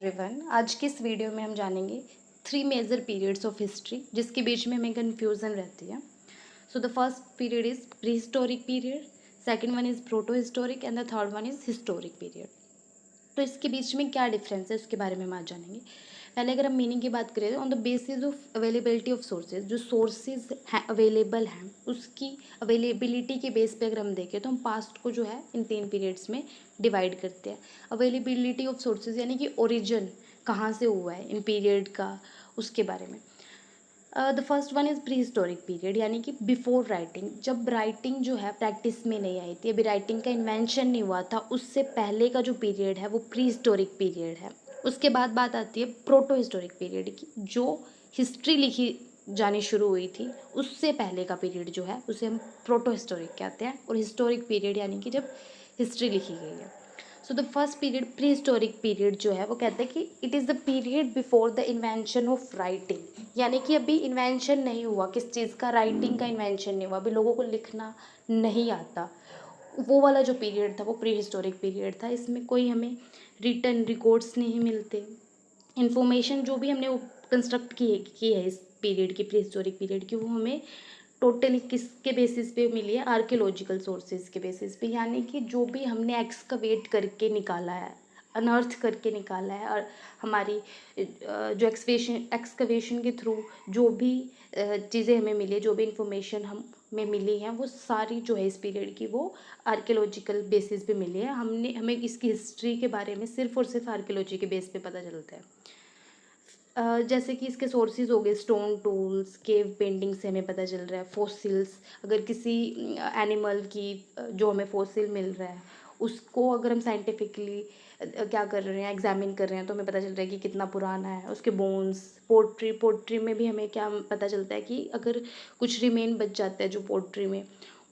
Everyone, आज की इस वीडियो में हम जानेंगे 3 मेजर पीरियड्स ऑफ हिस्ट्री जिसके बीच में हमें कन्फ्यूज़न रहती है। So the first period is pre historic period, second one is proto historic and the third one is historic period. तो इसके बीच में क्या डिफरेंस है उसके बारे में हम आज जानेंगे। पहले अगर हम मीनिंग की बात करें, on the basis of availability of sources, जो सोर्सेज हैं अवेलेबल हैं उसकी अवेलेबिलिटी के बेस पे अगर हम देखें तो हम पास्ट को जो है इन 3 पीरियड्स में डिवाइड करते हैं। अवेलेबिलिटी ऑफ सोर्सेज यानी कि ओरिजिन कहाँ से हुआ है इन पीरियड का, उसके बारे में। The first one is pre historic period, यानी कि बिफोर राइटिंग, जब राइटिंग जो है प्रैक्टिस में नहीं आई थी, अभी राइटिंग का इन्वेंशन नहीं हुआ था, उससे पहले का जो पीरियड है वो प्री हिस्टोरिक पीरियड है। उसके बाद बात आती है प्रोटो हिस्टोरिक पीरियड की, जो हिस्ट्री लिखी जानी शुरू हुई थी उससे पहले का पीरियड जो है उसे हम प्रोटो हिस्टोरिक कहते हैं। और हिस्टोरिक पीरियड यानी कि जब हिस्ट्री लिखी गई है। So the first period pre historic period जो है वो कहते हैं कि it is the period before the invention of writing, यानी कि अभी इन्वेंशन नहीं हुआ किस चीज़ का, राइटिंग का इन्वेंशन नहीं हुआ, अभी लोगों को लिखना नहीं आता। वो वाला जो पीरियड था वो प्री हिस्टोरिक पीरियड था। इसमें कोई हमें रिटर्न रिकॉर्ड्स नहीं मिलते। इन्फॉर्मेशन जो भी हमने कंस्ट्रक्ट की है इस पीरियड की, प्री हिस्टोरिक पीरियड की, वो हमें टोटली किसके बेसिस पे मिली है, आर्कियोलॉजिकल सोर्सेज के बेसिस पे, यानी कि जो भी हमने एक्सकवेट करके निकाला है, अनर्थ करके निकाला है, और हमारी जो एक्सकवेशन के थ्रू जो भी चीज़ें हमें मिली है, जो भी इंफॉर्मेशन हमें मिली है, वो सारी जो है इस पीरियड की वो आर्कियोलॉजिकल बेसिस पे मिली है। हमें इसकी हिस्ट्री के बारे में सिर्फ और सिर्फ आर्कियोलॉजी के बेस पे पता चलता है। जैसे कि इसके सोर्सेज हो गए स्टोन टूल्स, केव पेंटिंग से हमें पता चल रहा है, फॉसिल्स, अगर किसी एनिमल की जो हमें फॉसिल मिल रहा है उसको अगर हम साइंटिफिकली क्या कर रहे हैं, एग्जामिन कर रहे हैं, तो हमें पता चल रहा है कि कितना पुराना है उसके बोन्स। पोट्री में भी हमें क्या पता चलता है कि अगर कुछ रिमेन बच जाता है जो पोट्री में,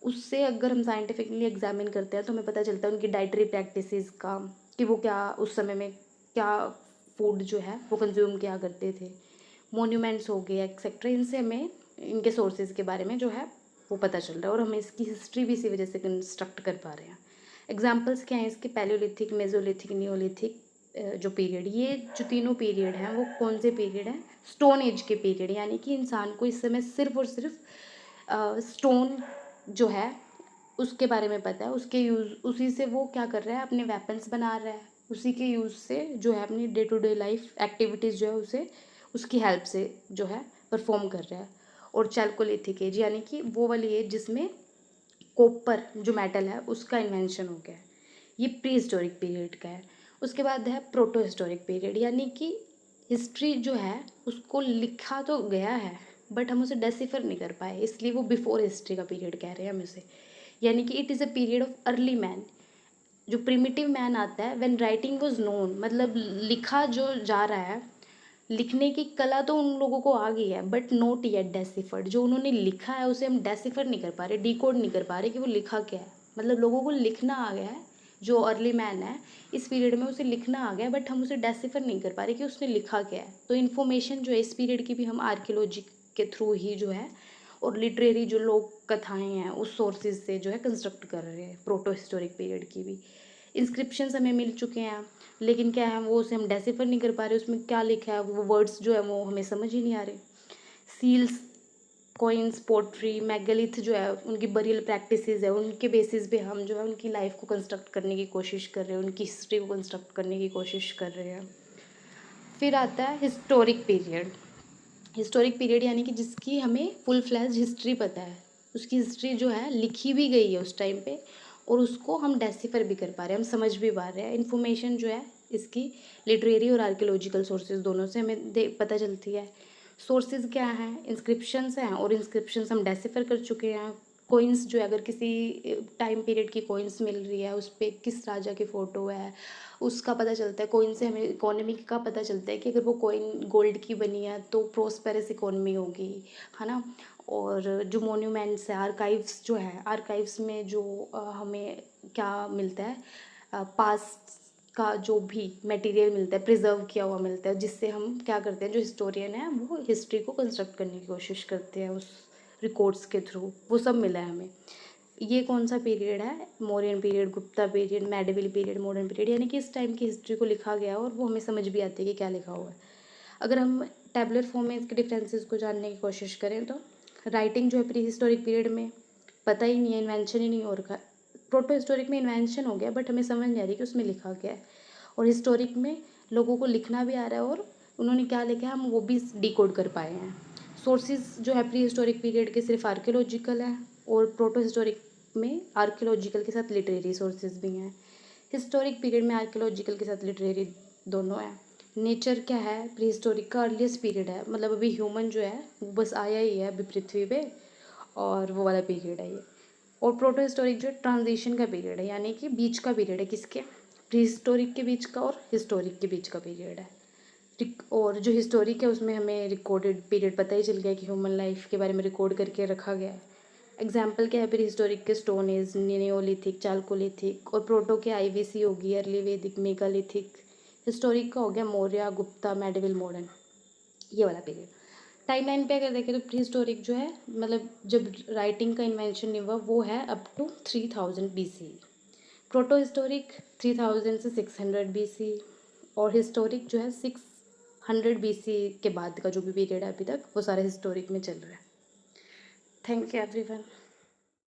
उससे अगर हम साइंटिफिकली एग्जामिन करते हैं तो हमें पता चलता है उनकी डाइटरी प्रैक्टिसेस का, कि वो क्या उस समय में क्या फूड जो है वो कंज्यूम किया करते थे। मोन्यूमेंट्स हो गए एक्सेट्रा, इनसे हमें इनके सोर्सेज के बारे में जो है वो पता चल रहा है, और हमें इसकी हिस्ट्री भी इसी वजह से कंस्ट्रक्ट कर पा रहे हैं। एग्जाम्पल्स क्या हैं इसके, पैलियोलिथिक, मेजोलिथिक, नियोलिथिक जो पीरियड, ये जो तीनों पीरियड हैं वो कौन से पीरियड हैं, स्टोन एज के पीरियड, यानी कि इंसान को इस समय सिर्फ और सिर्फ स्टोन जो है उसके बारे में पता है, उसके यूज़, उसी से वो क्या कर रहा है, अपने वेपन्स बना रहा है, उसी के यूज़ से जो है अपनी day to day life activities जो है उसे उसकी हेल्प से जो है परफॉर्म कर रहा है। और चैल्कोलिथिक एज यानी कि वो वाली एज जिसमें कॉपर जो मेटल है उसका इन्वेंशन हो गया है, ये प्री हिस्टोरिक पीरियड का है। उसके बाद है प्रोटो हिस्टोरिक पीरियड, यानी कि हिस्ट्री जो है उसको लिखा तो गया है बट हम उसे डेसिफर नहीं कर पाए, इसलिए वो बिफोर हिस्ट्री का पीरियड कह रहे हैं हम इसे। यानी कि it is a period of early man, जो प्रिमिटिव मैन आता है व्हेन राइटिंग वाज नोन, मतलब लिखा जो जा रहा है, लिखने की कला तो उन लोगों को आ गई है बट नोट येट डेसिफर्ड, जो उन्होंने लिखा है उसे हम डेसिफर नहीं कर पा रहे, डिकोड नहीं कर पा रहे कि वो लिखा क्या है। मतलब लोगों को लिखना आ गया है, जो अर्ली मैन है इस पीरियड में उसे लिखना आ गया बट हम उसे डेसिफर नहीं कर पा रहे कि उसने लिखा क्या है। तो इन्फॉर्मेशन जो है इस पीरियड की भी हम आर्कियोलॉजी के थ्रू ही जो है, और लिटरेरी जो लोक कथाएँ हैं उस सोर्सेज से जो है कंस्ट्रक्ट कर रहे हैं प्रोटो हिस्टोरिक पीरियड की भी। इंस्क्रिप्शंस हमें मिल चुके हैं, लेकिन क्या है वो उसे हम डेसिफर नहीं कर पा रहे, उसमें क्या लिखा है वो वर्ड्स जो है वो हमें समझ ही नहीं आ रहे। सील्स, कॉइन्स, पोट्री, मैगलिथ जो है उनकी बरियल प्रैक्टिसेस है, उनके बेसिस पे हम जो है उनकी लाइफ को कंस्ट्रक्ट करने की कोशिश कर रहे हैं, उनकी हिस्ट्री को कंस्ट्रक्ट करने की कोशिश कर रहे हैं। फिर आता है हिस्टोरिक पीरियड। हिस्टोरिक पीरियड यानी कि जिसकी हमें फुल फ्लैश हिस्ट्री पता है, उसकी हिस्ट्री जो है लिखी भी गई है उस टाइम पे, और उसको हम डेसिफर भी कर पा रहे हैं, हम समझ भी पा रहे हैं। इन्फॉर्मेशन जो है इसकी लिटरेरी और आर्कियोलॉजिकल सोर्सेज दोनों से हमें पता चलती है। सोर्सेज क्या हैं, इंस्क्रिप्शंस हैं, और इंस्क्रिप्शंस हम डेसिफर कर चुके हैं। कोइंस जो है अगर किसी टाइम पीरियड की कोइंस मिल रही है, उस पर किस राजा की फ़ोटो है उसका पता चलता है। कोइन से हमें इकोनॉमी का पता चलता है कि अगर वो कोइन गोल्ड की बनी है तो प्रोस्पेरस इकोनॉमी होगी, है ना। और जो मोन्यूमेंट्स है, आर्काइव्स जो है, आर्काइव्स में जो हमें क्या मिलता है, पास्ट का जो भी मटेरियल मिलता है, प्रिजर्व किया हुआ मिलता है, जिससे हम क्या करते हैं, जो हिस्टोरियन है वो हिस्ट्री को कंस्ट्रक्ट करने की कोशिश करते हैं उस रिकॉर्ड्स के थ्रू, वो सब मिला है हमें। ये कौन सा पीरियड है, Mauryan period, Gupta period, medieval period, modern period, यानी कि इस टाइम की हिस्ट्री को लिखा गया है और वो हमें समझ भी आती है कि क्या लिखा हुआ है। अगर हम टैबुलर फॉर्म में इसके डिफरेंसेस को जानने की कोशिश करें तो राइटिंग जो है प्री हिस्टोरिक पीरियड में पता ही नहीं है, इन्वेंशन ही नहीं हो रखा। प्रोटो हिस्टोरिक में इन्वेंशन हो गया बट हमें समझ नहीं आ रही कि उसमें लिखा क्या है। और हिस्टोरिक में लोगों को लिखना भी आ रहा है और उन्होंने क्या लिखा है हम वो भी डिकोड कर पाए हैं। सोर्सेज जो है प्री हिस्टोरिक पीरियड के सिर्फ आर्कियोलॉजिकल है और प्रोटो हिस्टोरिक में आर्कियोलॉजिकल के साथ लिटरेरी सोर्सेज भी हैं। हिस्टोरिक पीरियड में आर्कियोलॉजिकल के साथ लिटरेरी दोनों है। नेचर क्या है, प्री हिस्टोरिक का अर्लीस्ट पीरियड है, मतलब अभी ह्यूमन जो है वो बस आया ही है अभी पृथ्वी पे, और वो वाला पीरियड है ये। और प्रोटो हिस्टोरिक जो ट्रांजिशन का पीरियड है, यानी कि बीच का पीरियड है, किसके, प्री हिस्टोरिक के बीच का और हिस्टोरिक के बीच का पीरियड है। और जो हिस्टोरिक है उसमें हमें रिकॉर्डेड पीरियड पता ही चल गया कि ह्यूमन लाइफ के बारे में रिकॉर्ड करके रखा गया है। एग्जाम्पल क्या है प्री हिस्टोरिक के, स्टोन एज, नियोलिथिक, चालकोलिथिक, और प्रोटो के आईवीसी होगी, अर्ली वैदिक, मेगालिथिक। हिस्टोरिक का हो गया मौर्य, गुप्ता, मेडिवल, मॉडर्न, ये वाला पीरियड। टाइमलाइन पे अगर देखें तो प्री हिस्टोरिक जो है मतलब जब राइटिंग का इन्वेंशन नहीं हुआ वो है up to 3000 BC। Proto historic 3000 से 600 BC, और हिस्टोरिक जो है 600 BC के बाद का जो भी पीरियड है अभी तक वो सारे हिस्टोरिक में चल रहा है। Thank you everyone.